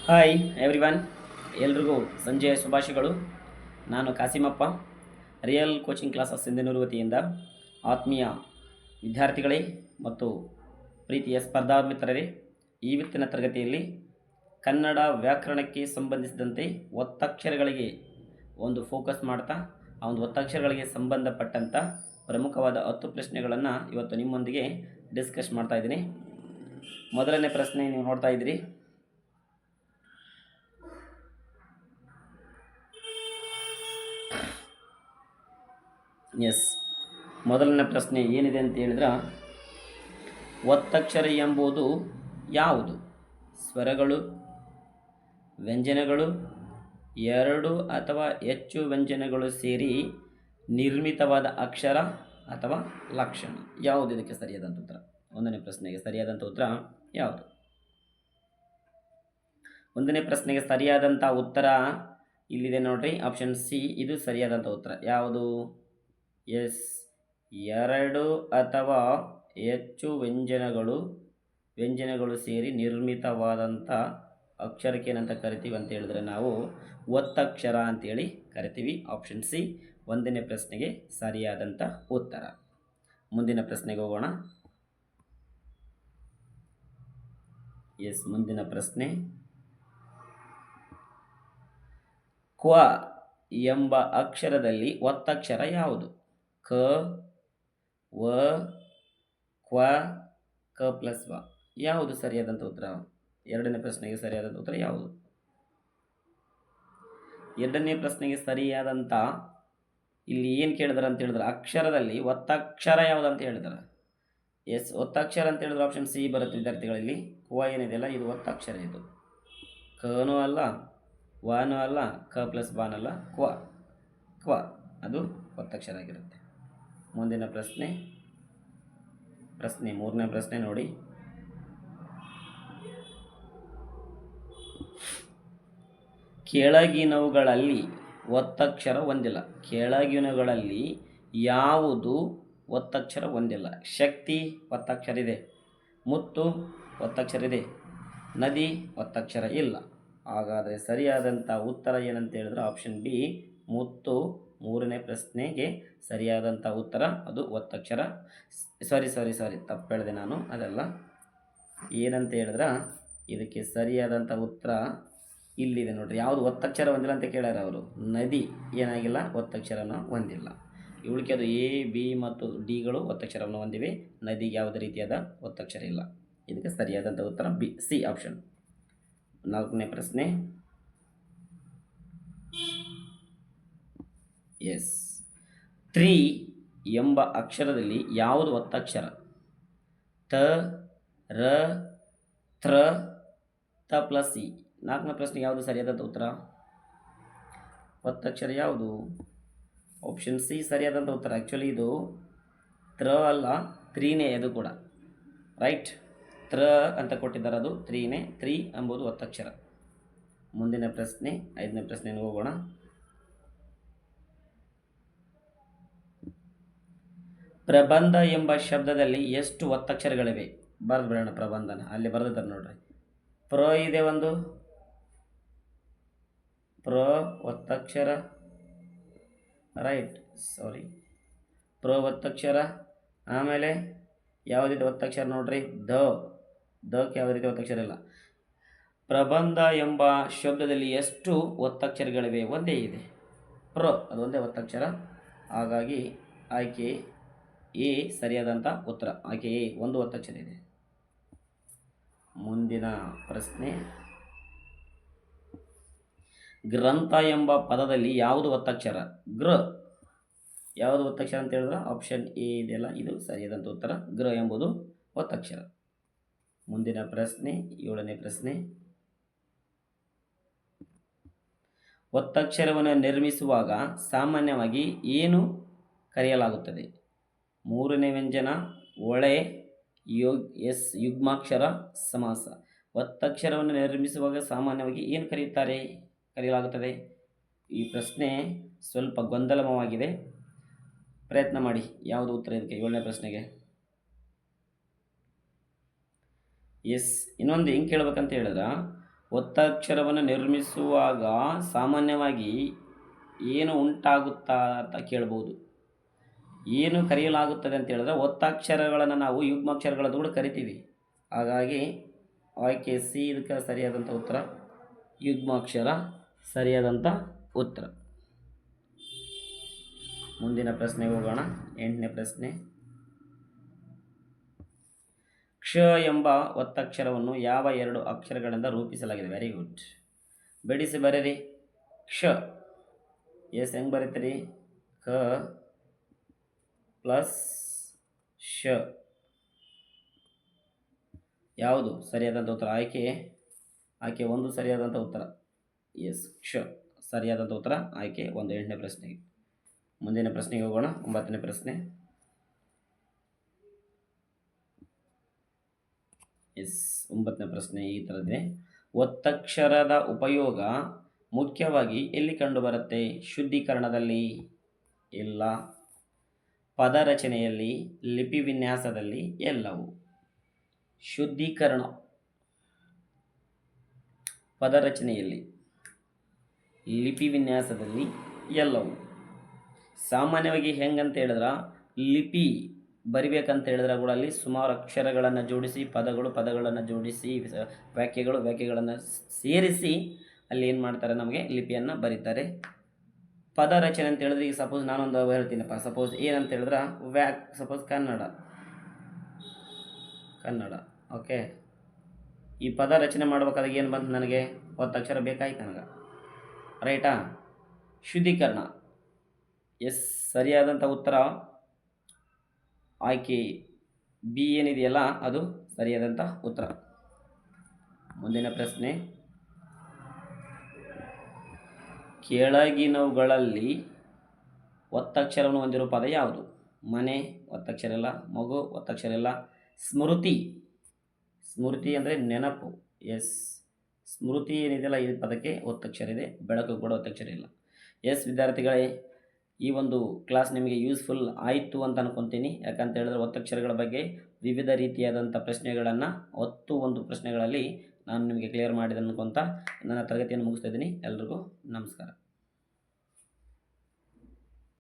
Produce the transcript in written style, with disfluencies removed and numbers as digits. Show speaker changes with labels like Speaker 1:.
Speaker 1: Hi everyone, ಎಲ್ರಿಗೂ ಸಂಜೆಯ ಶುಭಾಶಯಗಳು. ನಾನು ಕಾಸಿಮಪ್ಪ, ರಿಯಲ್ ಕೋಚಿಂಗ್ ಕ್ಲಾಸಸ್ ಸಿಂಧನೂರು ವತಿಯಿಂದ ಆತ್ಮೀಯ ವಿದ್ಯಾರ್ಥಿಗಳೇ ಮತ್ತು ಪ್ರೀತಿಯ ಸ್ಪರ್ಧಾ ಮಿತ್ರರೇ, ಇವತ್ತಿನ ತರಗತಿಯಲ್ಲಿ ಕನ್ನಡ ವ್ಯಾಕರಣಕ್ಕೆ ಸಂಬಂಧಿಸಿದಂತೆ ಒತ್ತಕ್ಷರಗಳಿಗೆ ಒಂದು ಫೋಕಸ್ ಮಾಡ್ತಾ ಆ ಒಂದು ಒತ್ತಕ್ಷರಗಳಿಗೆ ಸಂಬಂಧಪಟ್ಟಂಥ ಪ್ರಮುಖವಾದ 10 ಪ್ರಶ್ನೆಗಳನ್ನು ಇವತ್ತು ನಿಮ್ಮೊಂದಿಗೆ ಡಿಸ್ಕಸ್ ಮಾಡ್ತಾ ಇದ್ದೀನಿ. ಮೊದಲನೇ ಪ್ರಶ್ನೆ ನೀವು ನೋಡ್ತಾ ಇದ್ದೀರಿ. ಎಸ್, ಮೊದಲನೇ ಪ್ರಶ್ನೆ ಏನಿದೆ ಅಂತ ಹೇಳಿದ್ರೆ, ಒತ್ತಕ್ಷರ ಎಂಬುದು ಯಾವುದು? ಸ್ವರಗಳು, ವ್ಯಂಜನಗಳು, 2 ಅಥವಾ ಹೆಚ್ಚು ವ್ಯಂಜನಗಳು ಸೇರಿ ನಿರ್ಮಿತವಾದ ಅಕ್ಷರ ಅಥವಾ ಲಕ್ಷಣ. ಯಾವುದು ಇದಕ್ಕೆ ಸರಿಯಾದಂಥ ಉತ್ತರ? ಒಂದನೇ ಪ್ರಶ್ನೆಗೆ ಸರಿಯಾದಂಥ ಉತ್ತರ ಯಾವುದು? ಒಂದನೇ ಪ್ರಶ್ನೆಗೆ ಸರಿಯಾದಂಥ ಉತ್ತರ ಇಲ್ಲಿದೆ ನೋಡ್ರಿ, ಆಪ್ಷನ್ ಸಿ. ಇದು ಸರಿಯಾದಂಥ ಉತ್ತರ. ಯಾವುದು? ಎಸ್, 2 ಅಥವಾ ಹೆಚ್ಚು ವ್ಯಂಜನಗಳು ಸೇರಿ ನಿರ್ಮಿತವಾದಂಥ ಅಕ್ಷರಕ್ಕೆ ಏನಂತ ಕರಿತೀವಿ ಅಂತ ಹೇಳಿದ್ರೆ ನಾವು ಒತ್ತಕ್ಷರ ಅಂತೇಳಿ ಕರಿತೀವಿ. ಆಪ್ಷನ್ ಸಿ ಒಂದನೇ ಪ್ರಶ್ನೆಗೆ ಸರಿಯಾದಂಥ ಉತ್ತರ. ಮುಂದಿನ ಪ್ರಶ್ನೆಗೆ ಹೋಗೋಣ. ಎಸ್, ಮುಂದಿನ ಪ್ರಶ್ನೆ, ಕ್ವ ಎಂಬ ಅಕ್ಷರದಲ್ಲಿ ಒತ್ತಕ್ಷರ ಯಾವುದು? ಕ, ವ, ಕ್ವ, ಕ ಪ್ಲಸ್ ವ. ಯಾವುದು ಸರಿಯಾದಂಥ ಉತ್ತರ? ಎರಡನೇ ಪ್ರಶ್ನೆಗೆ ಸರಿಯಾದಂಥ ಉತ್ತರ ಯಾವುದು? ಎರಡನೇ ಪ್ರಶ್ನೆಗೆ ಸರಿಯಾದಂಥ ಇಲ್ಲಿ ಏನು ಕೇಳಿದಾರೆ ಅಂತ ಹೇಳಿದ್ರೆ, ಅಕ್ಷರದಲ್ಲಿ ಒತ್ತಕ್ಷರ ಯಾವುದು ಅಂತ ಹೇಳಿದಾರೆ. ಎಸ್, ಒತ್ತಕ್ಷರ ಅಂತ ಹೇಳಿದ್ರೆ ಆಪ್ಷನ್ ಸಿ ಬರುತ್ತೆ ವಿದ್ಯಾರ್ಥಿಗಳಲ್ಲಿ. ಕ್ವ ಏನಿದೆಯಲ್ಲ, ಇದು ಒತ್ತಕ್ಷರ. ಇದು ಕನೂ ಅಲ್ಲ, ವಾನೂ ಅಲ್ಲ, ಕ ಪ್ಲಸ್ ಬಾನಲ್ಲ, ಕ್ವ ಅದು ಒತ್ತಕ್ಷರ ಆಗಿರುತ್ತೆ. ಮುಂದಿನ ಪ್ರಶ್ನೆ ಮೂರನೇ ಪ್ರಶ್ನೆ ನೋಡಿ. ಕೆಳಗಿನವುಗಳಲ್ಲಿ ಒತ್ತಕ್ಷರ ಹೊಂದಿಲ್ಲ. ಕೆಳಗಿನವುಗಳಲ್ಲಿ ಯಾವುದು ಒತ್ತಕ್ಷರ ಹೊಂದಿಲ್ಲ? ಶಕ್ತಿ ಒತ್ತಕ್ಷರ ಇದೆ, ಮುತ್ತು ಒತ್ತಕ್ಷರ ಇದೆ, ನದಿ ಒತ್ತಕ್ಷರ ಇಲ್ಲ. ಹಾಗಾದರೆ ಸರಿಯಾದಂಥ ಉತ್ತರ ಏನಂತ ಹೇಳಿದ್ರೆ ಆಪ್ಷನ್ ಬಿ, ಮುತ್ತು. ಮೂರನೇ ಪ್ರಶ್ನೆಗೆ ಸರಿಯಾದಂಥ ಉತ್ತರ ಅದು ಒತ್ತಕ್ಷರ. ಸಾರಿ ತಪ್ಪು ಹೇಳಿದೆ ನಾನು. ಅದಲ್ಲ, ಏನಂತ ಹೇಳಿದ್ರೆ ಇದಕ್ಕೆ ಸರಿಯಾದಂಥ ಉತ್ತರ ಇಲ್ಲಿದೆ ನೋಡ್ರಿ. ಯಾವುದು ಒತ್ತಕ್ಷರ ಹೊಂದಿಲ್ಲ ಅಂತ ಕೇಳ್ಯಾರ ಅವರು? ನದಿ ಏನಾಗಿಲ್ಲ, ಒತ್ತಕ್ಷರನ ಹೊಂದಿಲ್ಲ. ಇವಳಿಕೆ ಅದು ಎ, ಬಿ ಮತ್ತು ಡಿಗಳು ಒತ್ತಕ್ಷರವನ್ನು ಹೊಂದಿವೆ. ನದಿಗೆ ಯಾವುದೇ ರೀತಿಯಾದ ಒತ್ತಕ್ಷರ ಇಲ್ಲ. ಇದಕ್ಕೆ ಸರಿಯಾದಂಥ ಉತ್ತರ ಬಿ, ಸಿ ಆಪ್ಷನ್. ನಾಲ್ಕನೇ ಪ್ರಶ್ನೆ. ಎಸ್, 3 ಎಂಬ ಅಕ್ಷರದಲ್ಲಿ ಯಾವುದು ಒತ್ತಕ್ಷರ? ತ, ರ, ತ್ರ, ತ ಪ್ಲಸ್ ಸಿ. ನಾಲ್ಕನೇ ಪ್ರಶ್ನೆ ಯಾವುದು ಸರಿಯಾದಂಥ ಉತ್ತರ? ಒತ್ತಕ್ಷರ ಯಾವುದು? ಆಪ್ಷನ್ ಸಿ ಸರಿಯಾದಂಥ ಉತ್ತರ. ಆ್ಯಕ್ಚುಲಿ ಇದು ತ್ರ ಅಲ್ಲ, 3ನೇ. ಅದು ಕೂಡ ರೈಟ್. ತ್ರ ಅಂತ ಕೊಟ್ಟಿದ್ದಾರೆ, ಅದು 3ನೇ. 3 ಎಂಬುದು ಒತ್ತಕ್ಷರ. ಮುಂದಿನ ಪ್ರಶ್ನೆ, 5ನೇ ಪ್ರಶ್ನೆಗೆ ಹೋಗೋಣ. ಪ್ರಬಂಧ ಎಂಬ ಶಬ್ದದಲ್ಲಿ ಎಷ್ಟು ಒತ್ತಕ್ಷರಗಳಿವೆ? ಬರೆದು ಬಿಡೋಣ. ಪ್ರಬಂಧನ ಅಲ್ಲಿ ಬರೆದಿದ್ದಾರೆ ನೋಡ್ರಿ. ಪ್ರ ಇದೆ ಒಂದು, ಪ್ರ ಒತ್ತಕ್ಷರ, ರೈಟ್. ಪ್ರ ಒತ್ತಕ್ಷರ. ಆಮೇಲೆ ಯಾವುದಿದೆ ಒತ್ತಕ್ಷರ ನೋಡ್ರಿ? ದಕ್ಕೆ ಯಾವುದೇ ರೀತಿ ಒತ್ತಕ್ಷರ ಇಲ್ಲ. ಪ್ರಬಂಧ ಎಂಬ ಶಬ್ದದಲ್ಲಿ ಎಷ್ಟು ಒತ್ತಕ್ಷರಗಳಿವೆ? ಒಂದೇ ಇದೆ, ಪ್ರ, ಅದು ಒಂದೇ ಒತ್ತಕ್ಷರ. ಹಾಗಾಗಿ ಆಯ್ಕೆ ಎ ಸರಿಯಾದಂಥ ಉತ್ತರ. ಆಯ್ಕೆ ಎ, ಒಂದು ಒತ್ತಕ್ಷರ ಇದೆ. ಮುಂದಿನ ಪ್ರಶ್ನೆ, ಗ್ರಂಥ ಎಂಬ ಪದದಲ್ಲಿ ಯಾವುದು ಒತ್ತಕ್ಷರ? ಗೃ. ಯಾವುದು ಒತ್ತಕ್ಷರ ಅಂತ ಹೇಳಿದ್ರೆ ಆಪ್ಷನ್ ಎ ಇದೆಯಲ್ಲ, ಇದು ಸರಿಯಾದಂಥ ಉತ್ತರ. ಗೃ ಎಂಬುದು ಒತ್ತಕ್ಷರ. ಮುಂದಿನ ಪ್ರಶ್ನೆ, 7ನೇ ಪ್ರಶ್ನೆ. ಒತ್ತಕ್ಷರವನ್ನು ನಿರ್ಮಿಸುವಾಗ ಸಾಮಾನ್ಯವಾಗಿ ಏನು ಕರೆಯಲಾಗುತ್ತದೆ? ಮೂರನೇ ವ್ಯಂಜನ, ಒಳೆ, ಯುಗ್ಮಾಕ್ಷರ, ಸಮಾಸ. ಒತ್ತಕ್ಷರವನ್ನು ನಿರ್ಮಿಸುವಾಗ ಸಾಮಾನ್ಯವಾಗಿ ಏನು ಕರೆಯಲಾಗುತ್ತದೆ? ಈ ಪ್ರಶ್ನೆ ಸ್ವಲ್ಪ ಗೊಂದಲಮಯವಾಗಿದೆ. ಪ್ರಯತ್ನ ಮಾಡಿ ಯಾವುದು ಉತ್ತರ ಇದಕ್ಕೆ, 7ನೇ ಪ್ರಶ್ನೆಗೆ. ಎಸ್, ಇನ್ನೊಂದು ಹೆಂಗೆ ಕೇಳ್ಬೇಕಂತ ಹೇಳಿದ್ರೆ, ಒತ್ತಕ್ಷರವನ್ನು ನಿರ್ಮಿಸುವಾಗ ಸಾಮಾನ್ಯವಾಗಿ ಏನು ಉಂಟಾಗುತ್ತಾ ಅಂತ ಕೇಳ್ಬೋದು. ಏನು ಕರೆಯಲಾಗುತ್ತದೆ ಅಂತ ಹೇಳಿದ್ರೆ ಒತ್ತಕ್ಷರಗಳನ್ನು ನಾವು ಯುಗ್ಮಾಕ್ಷರಗಳನ್ನು ಕೂಡ ಕರಿತೀವಿ. ಹಾಗಾಗಿ ಆಯ್ಕೆ ಸಿ ಇದಕ್ಕೆ ಸರಿಯಾದಂಥ ಉತ್ತರ, ಯುಗ್ಮಾಕ್ಷರ ಸರಿಯಾದಂಥ ಉತ್ತರ. ಮುಂದಿನ ಪ್ರಶ್ನೆಗೆ ಹೋಗೋಣ. 8ನೇ ಪ್ರಶ್ನೆ. ಕ್ಷ ಎಂಬ ಒತ್ತಕ್ಷರವನ್ನು ಯಾವ 2 ಅಕ್ಷರಗಳಿಂದ ರೂಪಿಸಲಾಗಿದೆ? Very good. ಬಿಡಿಸಿ ಬರೀರಿ. ಕ್ಷ ಎಸ್ ಹೆಂಗೆ ಬರೀತೀರಿ? ಕ ಪ್ಲಸ್ ಶ. ಯಾವುದು ಸರಿಯಾದಂಥ ಉತ್ತರ? ಆಯ್ಕೆ 1 ಸರಿಯಾದಂಥ ಉತ್ತರ. ಎಸ್, ಕ್ಷ ಸರಿಯಾದಂಥ ಉತ್ತರ ಆಯ್ಕೆ 1. 8ನೇ ಪ್ರಶ್ನೆಗೆ. ಮುಂದಿನ ಪ್ರಶ್ನೆಗೆ ಹೋಗೋಣ. 9ನೇ ಪ್ರಶ್ನೆ. ಎಸ್, 9ನೇ ಪ್ರಶ್ನೆ ಈ ಥರದಿದೆ. ಒತ್ತಕ್ಷರದ ಉಪಯೋಗ ಮುಖ್ಯವಾಗಿ ಎಲ್ಲಿ ಕಂಡುಬರುತ್ತೆ? ಶುದ್ಧೀಕರಣದಲ್ಲಿ? ಇಲ್ಲ. ಪದ ರಚನೆಯಲ್ಲಿ? ಲಿಪಿ ವಿನ್ಯಾಸದಲ್ಲಿ? ಎಲ್ಲವು? ಶುದ್ಧೀಕರಣ ಪದ ರಚನೆಯಲ್ಲಿ, ಲಿಪಿ ವಿನ್ಯಾಸದಲ್ಲಿ, ಎಲ್ಲವು. ಸಾಮಾನ್ಯವಾಗಿ ಹೆಂಗಂತ ಹೇಳಿದ್ರೆ ಲಿಪಿ ಬರಿಬೇಕಂತ ಹೇಳಿದ್ರೆ ಕೂಡ ಅಲ್ಲಿ ಸುಮಾರು ಅಕ್ಷರಗಳನ್ನು ಜೋಡಿಸಿ, ಪದಗಳನ್ನು ಜೋಡಿಸಿ, ವಾಕ್ಯಗಳನ್ನು ಸೇರಿಸಿ ಅಲ್ಲಿ ಏನು ಮಾಡ್ತಾರೆ, ನಮಗೆ ಲಿಪಿಯನ್ನು ಬರೀತಾರೆ. ಪದ ರಚನೆ ಅಂತ ಹೇಳಿದ್ರೆ ಈಗ ಸಪೋಸ್ ನಾನೊಂದು ಹೇಳ್ತೀನಪ್ಪ. ಸಪೋಸ್ ಏನಂತ ಹೇಳಿದ್ರೆ ಸಪೋಸ್ ಕನ್ನಡ ಓಕೆ. ಈ ಪದ ರಚನೆ ಮಾಡ್ಬೇಕಾದಾಗ ಏನು ಬಂತು ನನಗೆ? ಒತ್ತಕ್ಷರ ಬೇಕಾಯ್ತು ನನಗೆ, ರೈಟಾ? ಶುದ್ಧೀಕರಣ. ಎಸ್, ಸರಿಯಾದಂಥ ಉತ್ತರ ಆಯ್ಕೆ ಬಿ ಏನಿದೆಯಲ್ಲ ಅದು ಸರಿಯಾದಂಥ ಉತ್ತರ. ಮುಂದಿನ ಪ್ರಶ್ನೆ. ಕೆಳಗಿನವುಗಳಲ್ಲಿ ಒತ್ತಕ್ಷರವನ್ನು ಹೊಂದಿರುವ ಪದ ಯಾವುದು? ಮನೆ ಒತ್ತಕ್ಷರ ಇಲ್ಲ, ಮಗು ಒತ್ತಕ್ಷರ ಇಲ್ಲ, ಸ್ಮೃತಿ ಅಂದರೆ ನೆನಪು. ಎಸ್, ಸ್ಮೃತಿ ಏನಿದೆಯಲ್ಲ ಈ ಪದಕ್ಕೆ ಒತ್ತಕ್ಷರ ಇದೆ. ಬೆಳಕು ಕೂಡ ಒತ್ತಕ್ಷರ ಇಲ್ಲ. ಎಸ್ ವಿದ್ಯಾರ್ಥಿಗಳೇ, ಈ ಒಂದು ಕ್ಲಾಸ್ ನಿಮಗೆ ಯೂಸ್ಫುಲ್ ಆಯಿತು ಅಂತ ಅನ್ಕೊತೀನಿ. ಯಾಕಂತ ಹೇಳಿದ್ರೆ ಒತ್ತಕ್ಷರಗಳ ಬಗ್ಗೆ ವಿವಿಧ ರೀತಿಯಾದಂಥ ಪ್ರಶ್ನೆಗಳನ್ನು 10 ಪ್ರಶ್ನೆಗಳಲ್ಲಿ ನಾನು ನಿಮಗೆ ಕ್ಲಿಯರ್ ಮಾಡಿದೆ ಅನ್ಕೊತ ನನ್ನ ತರಗತಿಯನ್ನು ಮುಗಿಸ್ತಾ ಇದ್ದೀನಿ. ಎಲ್ರಿಗೂ ನಮಸ್ಕಾರ.